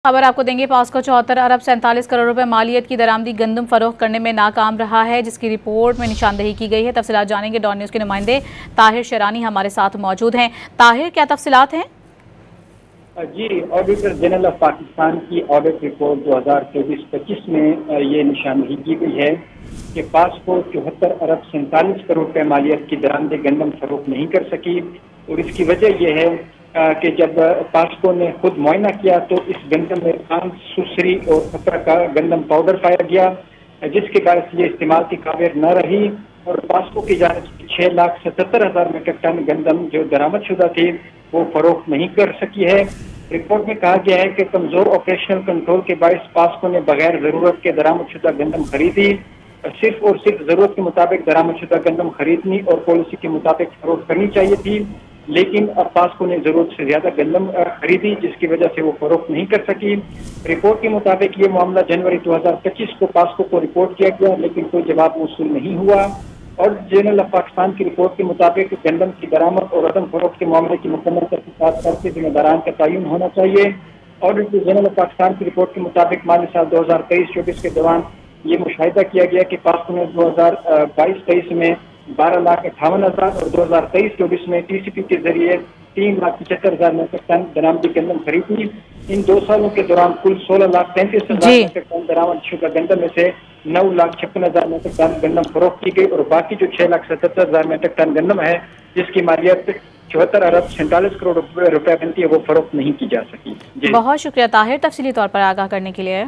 खबर आपको देंगे। पास्को 74 अरब 47 करोड़ रुपए मालियत की दरामदी गंदम फरोख्त करने में नाकाम रहा है, जिसकी रिपोर्ट में निशानदेही की गई है। तफसीलात जानेंगे। डॉन न्यूज़ के नुमाइंदे ताहिर शेरानी हमारे साथ मौजूद हैं। ताहिर, क्या तफसीलात हैं? जी, ऑडिटर जनरल ऑफ पाकिस्तान की ऑडिट रिपोर्ट 2024-25 में ये निशानदेही की गई है कि पास्को 74 अरब 47 करोड़ रुपए मालियत की दरामदी गंदम फरोख्त नहीं कर सकी। और इसकी वजह यह है कि जब पास्को ने खुद मुआयना किया तो इस गंदम में खान, सुसरी और खतरा का गंदम पाउडर पाया गया, जिसके बायस ये इस्तेमाल की काबिल न रही और पास्को की जानिब से 6,77,000 मीट्रिक टन गंदम जो दरामद शुदा थी वो फरोख्त नहीं कर सकी है। रिपोर्ट में कहा गया है कि कमजोर ऑपरेशनल कंट्रोल के बायस पास्को ने बगैर जरूरत के दरामद शुदा गंदम खरीदी। सिर्फ और सिर्फ जरूरत के मुताबिक दरामद शुदा गंदम खरीदनी और पॉलिसी के मुताबिक फरोख्त करनी चाहिए थी, लेकिन अब पास्को ने जरूरत से ज्यादा गंदम खरीदी, जिसकी वजह से वो फरोख्त नहीं कर सकी। रिपोर्ट के मुताबिक ये मामला जनवरी 2025 को पास्को को रिपोर्ट किया गया, लेकिन कोई जवाब मौसूल नहीं हुआ। और जनरल ऑफ पाकिस्तान की रिपोर्ट के मुताबिक गंदम की दरामद और अदम फरोख्त के मामले की मुकम्मल तहकीकात करके जिम्मेदारान का तयन होना चाहिए। और जनरल ऑफ पाकिस्तान की रिपोर्ट के मुताबिक माली साल 2023-24 के दौरान ये मुशाहिदा किया गया कि पास्को ने 2022-23 में 12,58,000 और 2023-24 में TCP के जरिए 3,75,000 मीट्रिक टन दरामदी गंदम खरीदी। इन 2 सालों के दौरान कुल 16,33,000 मीट्रिक टन दरामद शुदा गंदम में से 9,56,000 मीट्रिक टन गंदम फरोख्त की गई और बाकी जो 6,77,000 मीट्रिक टन गंदम है जिसकी मालियत 74 अरब 47 करोड़ रुपए बनती है वो फरोख्त नहीं की जा सकी। बहुत शुक्रिया ताहिर, तफसीली तौर पर आगाह करने के लिए।